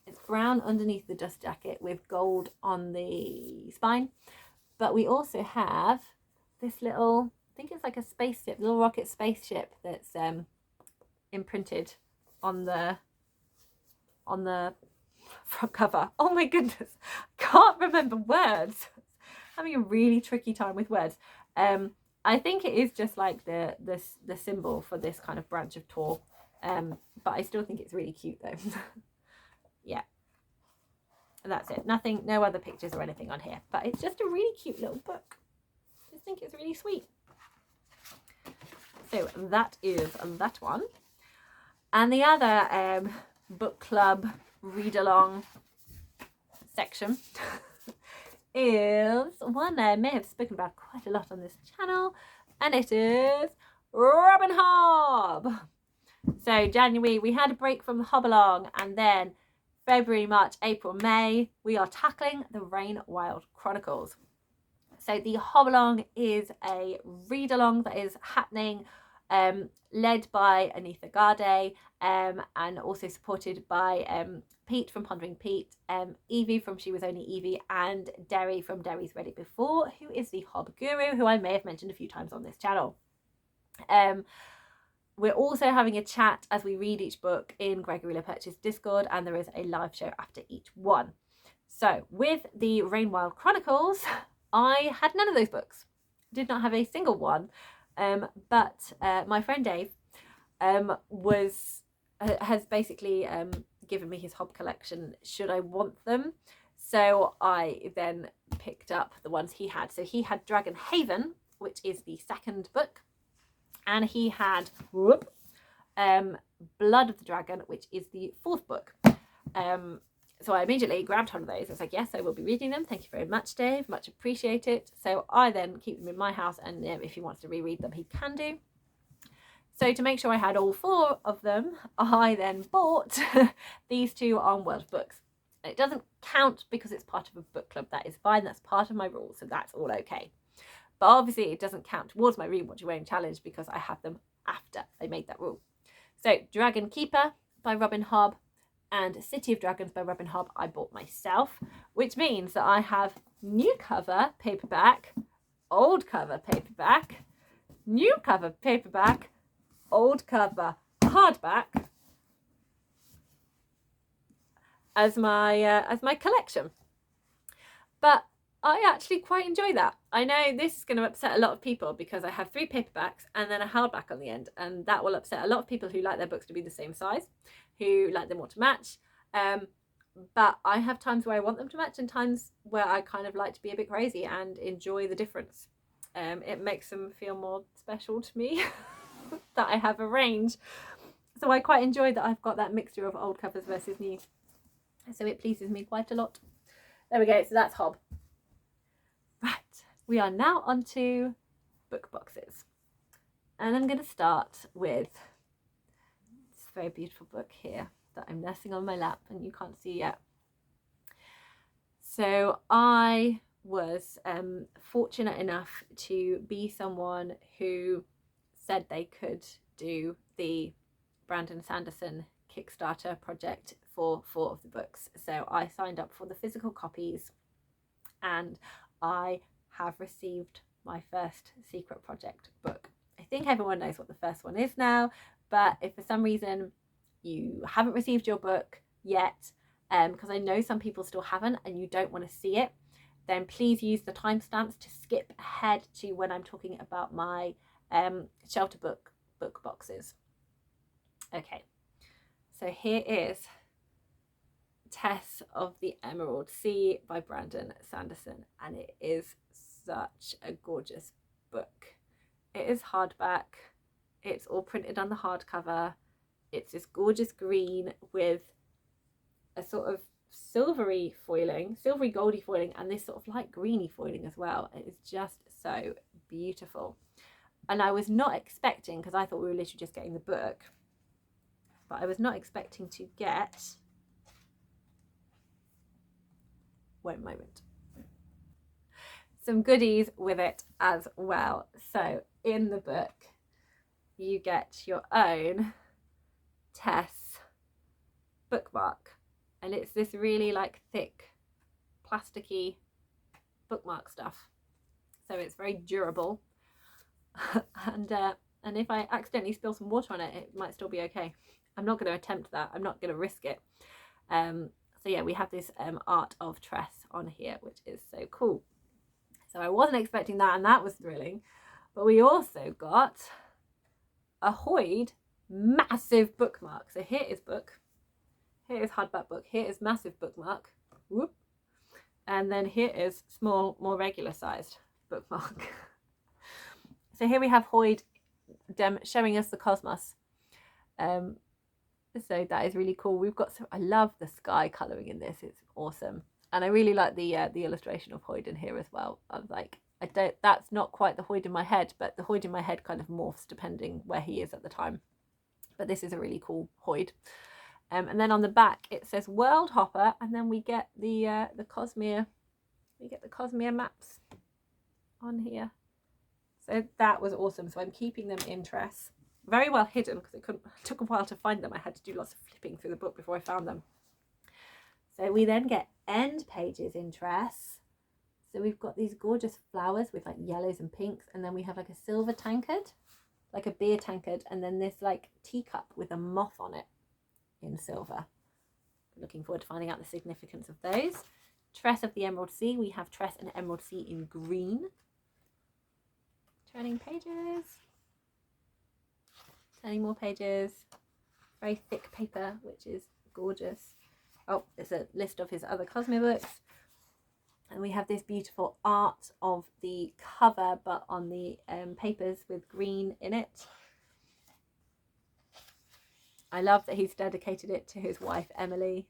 It's brown underneath the dust jacket with gold on the spine. But we also have this little, I think it's like a spaceship, little rocket spaceship that's imprinted on the front cover. Oh my goodness, I can't remember words. Having a really tricky time with words. I think it is just like the symbol for this kind of branch of Tor, but I still think it's really cute though. Yeah, and that's it. Nothing, no other pictures or anything on here, but it's just a really cute little book. I just think it's really sweet. So that is that one. And the other book club read along section is one I may have spoken about quite a lot on this channel, and it is Robin Hobb. So January we had a break from the Hobb along, and then February, March, April, May we are tackling the Rain Wild Chronicles. So the Hobb along is a read along that is happening led by MIDDLEGRADE, and also supported by Pete from Pondering Pete, Evie from She Was Only Evie, and Derry from Derry's Read It Before, who is the Hobb guru, who I may have mentioned a few times on this channel. We're also having a chat as we read each book in Gregory LePerch's Discord, and there is a live show after each one. So with the Rainwild Chronicles, I had none of those books. Did not have a single one, but my friend Dave has basically given me his Hobb collection should I want them. So I then picked up the ones he had. So he had Dragon Haven, which is the second book, and he had Blood of the Dragon, which is the fourth book. So I immediately grabbed one of those. I was like, yes, I will be reading them. Thank you very much, Dave. Much appreciate it. So I then keep them in my house, and if he wants to reread them, he can do. So to make sure I had all four of them, I then bought these two on World of Books. It doesn't count because it's part of a book club. That is fine. That's part of my rules, so that's all okay. But obviously it doesn't count towards my Read What You Own challenge because I have them after I made that rule. So Dragon Keeper by Robin Hobb and City of Dragons by Robin Hobb I bought myself, which means that I have new cover paperback, old cover paperback, new cover paperback, old cover hardback as my collection. But I actually quite enjoy that. I know this is going to upset a lot of people because I have 3 paperbacks and then a hardback on the end, and that will upset a lot of people who like their books to be the same size, who like them all to match. But I have times where I want them to match and times where I kind of like to be a bit crazy and enjoy the difference. It makes them feel more special to me that I have a range. So I quite enjoy that I've got that mixture of old covers versus new. So it pleases me quite a lot. There we go, so that's Hobb. Right, we are now on to book boxes. And I'm going to start with this very beautiful book here that I'm nursing on my lap and you can't see yet. So I was fortunate enough to be someone who said they could do the Brandon Sanderson Kickstarter project for 4 of the books. So I signed up for the physical copies and I have received my first secret project book. I think everyone knows what the first one is now, but if for some reason you haven't received your book yet, because I know some people still haven't and you don't want to see it, then please use the timestamps to skip ahead to when I'm talking about my Shelterbox book boxes. Okay, so here is Tess of the Emerald Sea by Brandon Sanderson, and it is such a gorgeous book. It is hardback, it's all printed on the hardcover, it's this gorgeous green with a sort of silvery foiling, silvery goldy foiling, and this sort of light greeny foiling as well. It is just so beautiful. And I was not expecting, because I thought we were literally just getting the book, but I was not expecting to get, wait a moment, some goodies with it as well. So in the book you get your own Tess bookmark, and it's this really like thick plasticky bookmark stuff, so it's very durable. and if I accidentally spill some water on it, it might still be okay. I'm not going to attempt that. I'm not going to risk it. So yeah, we have this art of Tress on here, which is so cool. So I wasn't expecting that, and that was thrilling. But we also got a Hoyd massive bookmark. So here is book, here is hardback book, here is massive bookmark, whoop, and then here is small, more regular sized bookmark. So here we have Hoyd showing us the cosmos. So that is really cool. We've got I love the sky colouring in this. It's awesome, and I really like the illustration of Hoyd in here as well. I was like, that's not quite the Hoyd in my head, but the Hoyd in my head kind of morphs depending where he is at the time. But this is a really cool Hoyd. And then on the back it says World Hopper, and then we get the Cosmere. We get the Cosmere maps on here. So that was awesome. So I'm keeping them in Tress. very well hidden because it took a while to find them. I had to do lots of flipping through the book before I found them. So we then get end pages in Tress. So we've got these gorgeous flowers with like yellows and pinks, and then we have like a silver tankard, like a beer tankard, and then this like teacup with a moth on it in silver. Looking forward to finding out the significance of those. Tress of the Emerald Sea, we have Tress and Emerald Sea in green. Turning pages. Turning more pages. Very thick paper, which is gorgeous. Oh, there's a list of his other Cosmo books. And we have this beautiful art of the cover, but on the papers with green in it. I love that he's dedicated it to his wife, Emily.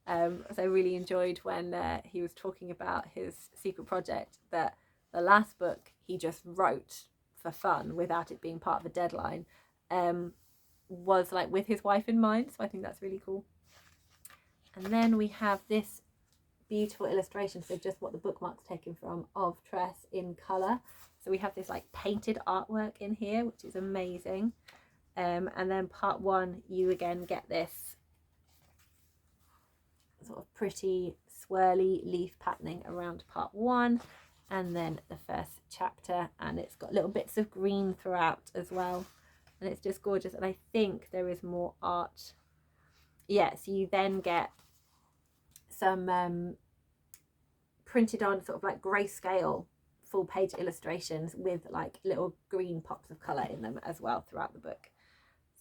As I really enjoyed when he was talking about his secret project, that the last book he just wrote for fun without it being part of a deadline, was like with his wife in mind. So I think that's really cool. And then we have this beautiful illustration, so just what the bookmark's taken from, of Tress in colour. So we have this like painted artwork in here, which is amazing. And then part 1, you again get this sort of pretty swirly leaf patterning around part 1, and then the first chapter, and it's got little bits of green throughout as well, and it's just gorgeous. And I think there is more art. Yeah, so you then get some printed on sort of like grayscale full page illustrations with like little green pops of colour in them as well throughout the book.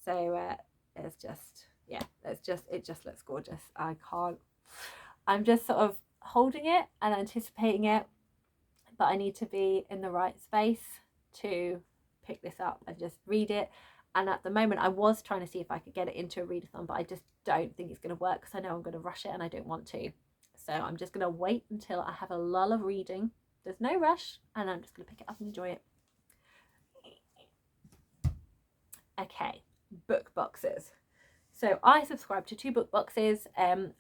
So it's just, yeah, it just looks gorgeous. I'm just sort of holding it and anticipating it, but I need to be in the right space to pick this up and just read it. And at the moment I was trying to see if I could get it into a readathon, but I just don't think it's going to work because I know I'm going to rush it and I don't want to. So I'm just going to wait until I have a lull of reading. There's no rush, and I'm just going to pick it up and enjoy it. Okay, book boxes. So I subscribe to 2 book boxes.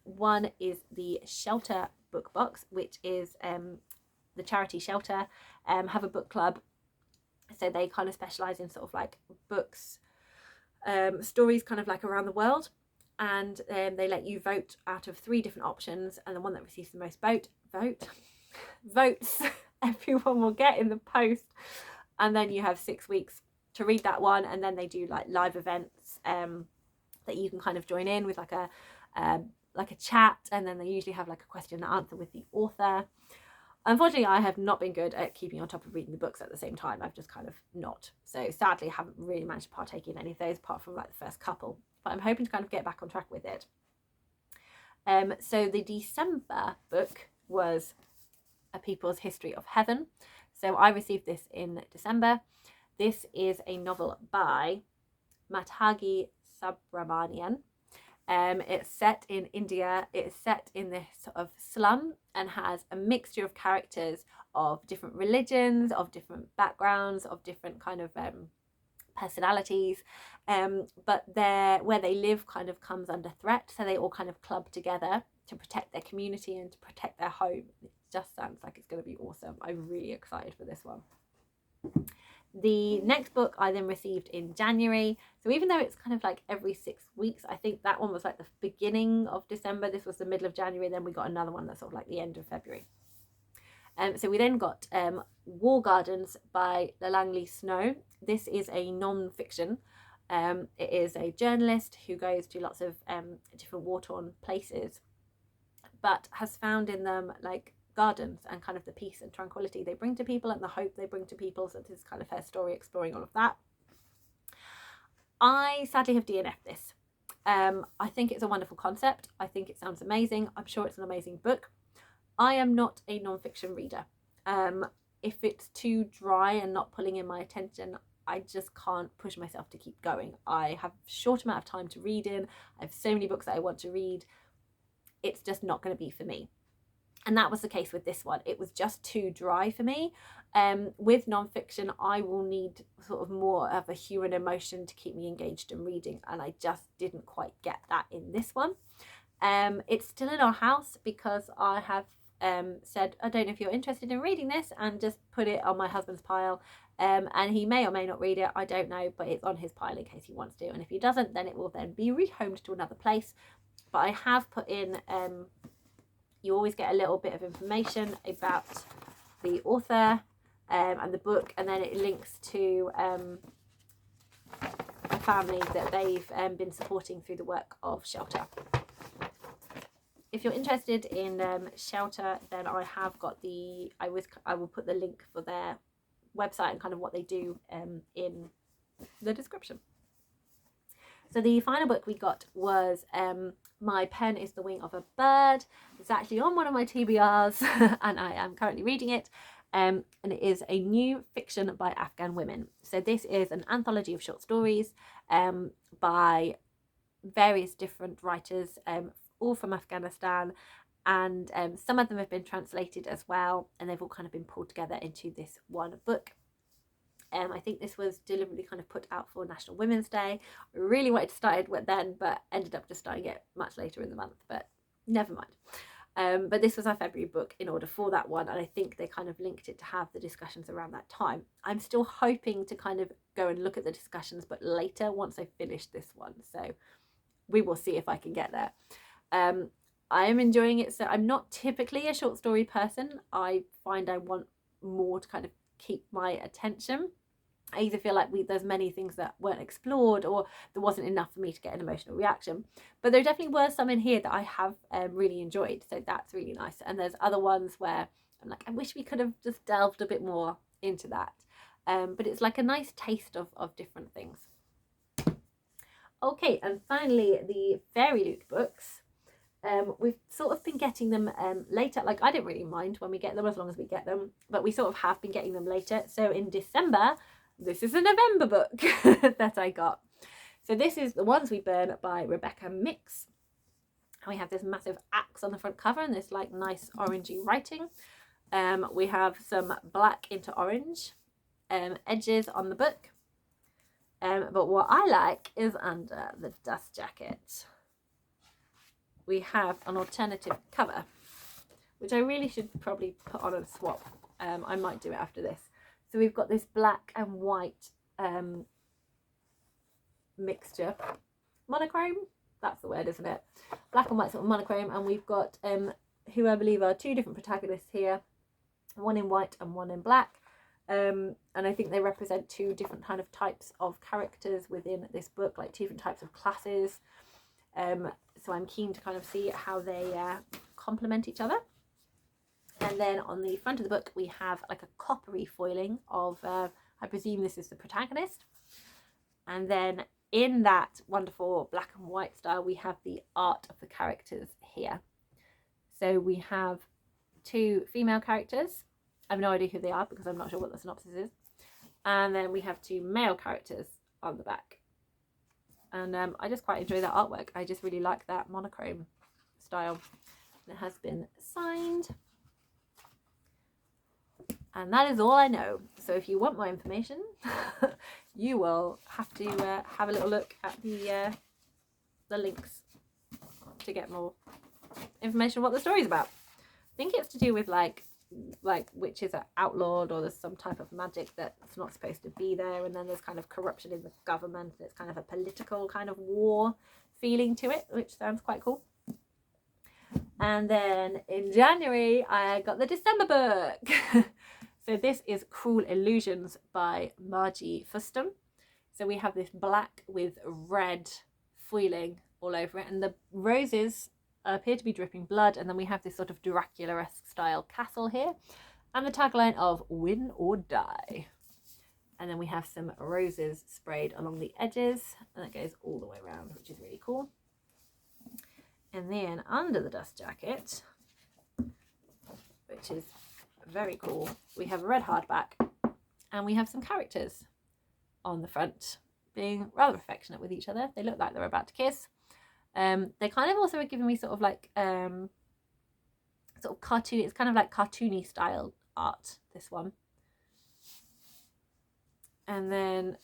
One is the Shelter book box, which is the charity Shelter have a book club. So they kind of specialise in sort of like books, stories kind of like around the world. And they let you vote out of 3 different options, and the one that receives the most votes everyone will get in the post. And then you have 6 weeks to read that one, and then they do like live events that you can kind of join in with, like a chat, and then they usually have like a question and answer with the author. Unfortunately, I have not been good at keeping on top of reading the books at the same time. I've just kind of not. So sadly, I haven't really managed to partake in any of those apart from like the first couple. But I'm hoping to kind of get back on track with it. So the December book was A People's History of Heaven. So I received this in December. This is a novel by Mathagi Subramanian. It's set in India. It's set in this sort of slum and has a mixture of characters of different religions, of different backgrounds, of different kind of personalities, but where they live kind of comes under threat, so they all kind of club together to protect their community and to protect their home. It just sounds like it's going to be awesome. I'm really excited for this one. The next book I then received in January. So even though it's kind of like every 6 weeks, I think that one was like the beginning of December. This was the middle of January. Then we got another one that's sort of like the end of February. So we then got War Gardens by Langley Snow. This is a non-fiction. It is a journalist who goes to lots of different war-torn places, but has found in them like gardens and kind of the peace and tranquility they bring to people and the hope they bring to people. So this is kind of her story exploring all of that. I sadly have DNF'd this. I think it's a wonderful concept. I think it sounds amazing. I'm sure it's an amazing book. I am not a non-fiction reader. If it's too dry and not pulling in my attention, I just can't push myself to keep going. I have a short amount of time to read in. I have so many books that I want to read. It's just not going to be for me. And that was the case with this one. It was just too dry for me. With non-fiction, I will need sort of more of a human emotion to keep me engaged in reading, and I just didn't quite get that in this one. It's still in our house because I have said, I don't know if you're interested in reading this, and just put it on my husband's pile and he may or may not read it, I don't know, but it's on his pile in case he wants to, and if he doesn't, then it will then be rehomed to another place. But I have put in, you always get a little bit of information about the author and the book, and then it links to a family that they've been supporting through the work of Shelter. If you're interested in Shelter, then I have got I will put the link for their website and kind of what they do in the description. So the final book we got was My Pen is the Wing of a Bird. It's actually on one of my TBRs and I am currently reading it. And it is a new fiction by Afghan women. So this is an anthology of short stories by various different writers, all from Afghanistan, and some of them have been translated as well, and they've all kind of been pulled together into this one book. I think this was deliberately kind of put out for National Women's Day. I really wanted to start it then, but ended up just starting it much later in the month, but never mind. But this was our February book in order for that one, and I think they kind of linked it to have the discussions around that time. I'm still hoping to kind of go and look at the discussions, but later once I finish this one, so we will see if I can get there. I am enjoying it. So I'm not typically a short story person. I find I want more to kind of keep my attention. I either feel like there's many things that weren't explored, or there wasn't enough for me to get an emotional reaction. But there definitely were some in here that I have really enjoyed, so that's really nice. And there's other ones where I'm like, I wish we could have just delved a bit more into that. But it's like a nice taste of different things. Okay, and finally the Fairyloot books. We've sort of been getting them later. Like, I don't really mind when we get them as long as we get them, but we sort of have been getting them later. So in December, this is a November book that I got. So this is The Ones We Burn by Rebecca Mix. And we have this massive axe on the front cover and this like nice orangey writing. We have some black into orange edges on the book. But what I like is under the dust jacket, we have an alternative cover, which I really should probably put on and swap. I might do it after this. So we've got this black and white mixture, monochrome, that's the word, isn't it? Black and white sort of monochrome, and we've got who I believe are two different protagonists here, one in white and one in black. And I think they represent two different kind of types of characters within this book, like two different types of classes. So I'm keen to kind of see how they complement each other. And then on the front of the book, we have like a coppery foiling of, I presume this is the protagonist. And then in that wonderful black and white style, we have the art of the characters here. So we have two female characters. I have no idea who they are because I'm not sure what the synopsis is. And then we have two male characters on the back. And I just quite enjoy that artwork. I just really like that monochrome style. And it has been signed. And that is all I know. So if you want more information, you will have to have a little look at the links to get more information on what the story is about. I think it's to do with like witches are outlawed, or there's some type of magic that's not supposed to be there, and then there's kind of corruption in the government, and it's kind of a political kind of war feeling to it, which sounds quite cool. And then in January I got the December book. So this is Cruel Illusions by Margie Fuston. So we have this black with red foiling all over it, and the roses appear to be dripping blood, and then we have this sort of Dracula-esque style castle here, and the tagline of win or die. And then we have some roses sprayed along the edges, and it goes all the way around, which is really cool. And then under the dust jacket, which is very cool, we have a red hardback, and we have some characters on the front being rather affectionate with each other. They look like they're about to kiss. They kind of also are giving me sort of like sort of cartoon, it's kind of like cartoony style art, this one. And then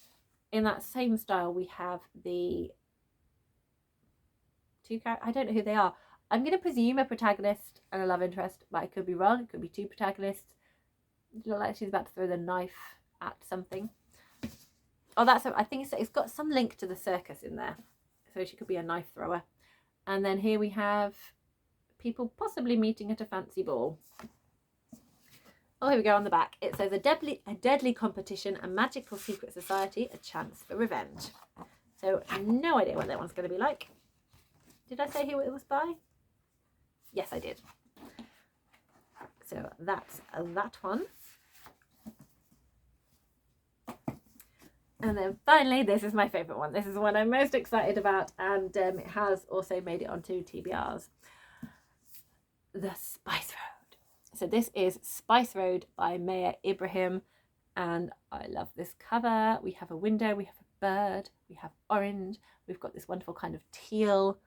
in that same style we have the two characters. I don't know who they are. I'm going to presume a protagonist and a love interest, but I could be wrong. It could be two protagonists. It looks like she's about to throw the knife at something. Oh, that's, I think it's got some link to the circus in there. So she could be a knife thrower. And then here we have people possibly meeting at a fancy ball. Oh, here we go on the back. It says a deadly competition, a magical secret society, a chance for revenge. So no idea what that one's going to be like. Did I say who it was by? Yes, I did. So that's that one. And then finally, this is my favourite one. This is the one I'm most excited about, and it has also made it onto TBRs. The Spice Road. So this is Spice Road by Maya Ibrahim, and I love this cover. We have a window, we have a bird, we have orange, we've got this wonderful kind of teal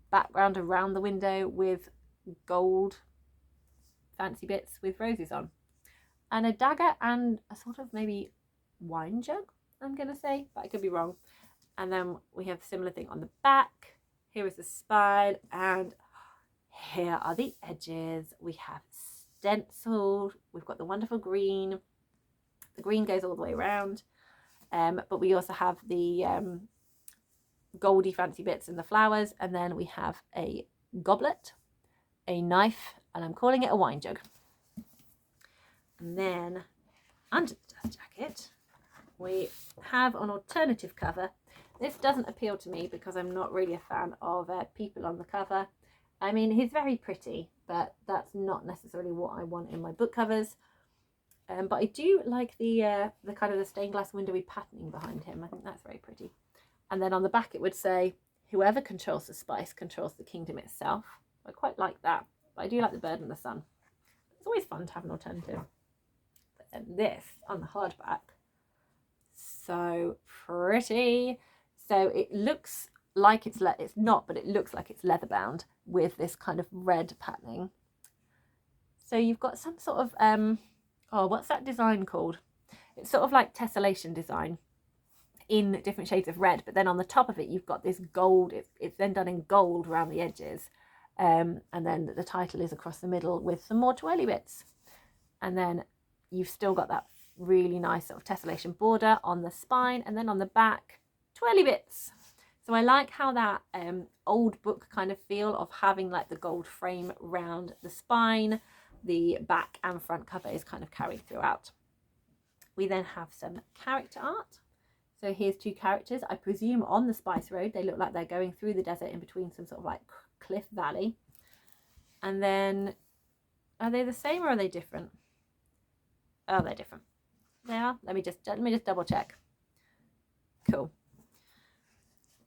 background around the window with gold fancy bits with roses on, and a dagger and a sort of maybe wine jug, I'm gonna say, but I could be wrong. And then we have a similar thing on the back. Here is the spine, and here are the edges. We have stenciled, we've got the wonderful green. The green goes all the way around, but we also have the goldy fancy bits in the flowers, and then we have a goblet, a knife, and I'm calling it a wine jug. And then under the dust jacket we have an alternative cover. This doesn't appeal to me because I'm not really a fan of people on the cover. I mean, he's very pretty, but that's not necessarily what I want in my book covers. But I do like the kind of the stained glass windowy patterning behind him. I think that's very pretty. And then on the back it would say, whoever controls the spice controls the kingdom itself. I quite like that, but I do like the bird and the sun. It's always fun to have an alternative. But then this on the hardback, so pretty. So it looks like it's not, but it looks like it's leather bound with this kind of red patterning. So you've got some sort of oh, what's that design called? It's sort of like tessellation design in different shades of red, but then on the top of it you've got this gold. It's then done in gold around the edges, and then the title is across the middle with some more twirly bits, and then you've still got that really nice sort of tessellation border on the spine, and then on the back twirly bits. So I like how that old book kind of feel of having like the gold frame round the spine, the back and front cover is kind of carried throughout. We then have some character art. So here's two characters, I presume on the Spice Road. They look like they're going through the desert in between some sort of like cliff valley. And then, are they the same or are they different? Oh, they're different. They are. Let me just double check. Cool.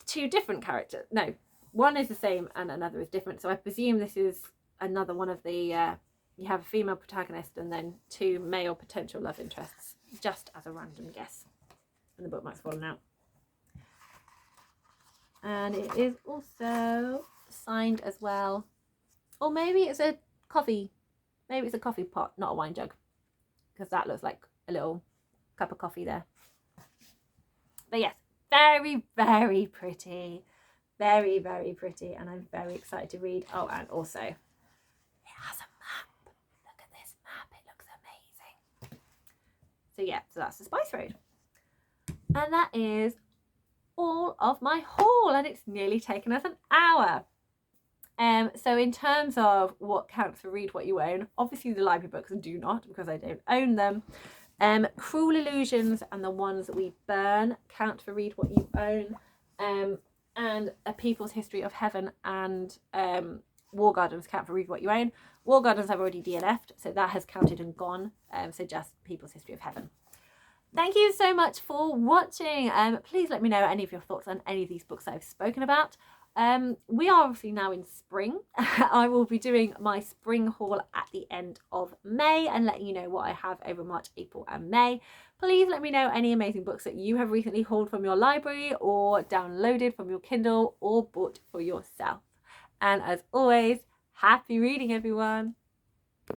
Two different characters. No, one is the same and another is different. So I presume this is another one of the you have a female protagonist and then two male potential love interests, just as a random guess. And the bookmark's fallen out. And it is also signed as well. Or maybe it's a coffee. Maybe it's a coffee pot, not a wine jug, because that looks like a little cup of coffee there. But yes, very, very pretty. Very, very pretty. And I'm very excited to read. Oh, and also it has a map. Look at this map. It looks amazing. So yeah, so that's the Spice Road. And that is all of my haul, and it's nearly taken us an hour. So in terms of what counts for read what you own, obviously the library books do not, because I don't own them. Cruel Illusions and the ones that we burn count for read what you own. And A People's History of Heaven and War Gardens count for read what you own. War Gardens I've already DNF'd, so that has counted and gone. So just People's History of Heaven. Thank you so much for watching. Please let me know any of your thoughts on any of these books that I've spoken about. We are obviously now in spring. I will be doing my spring haul at the end of May and letting you know what I have over March, April and May. Please let me know any amazing books that you have recently hauled from your library or downloaded from your Kindle or bought for yourself. And as always, happy reading everyone.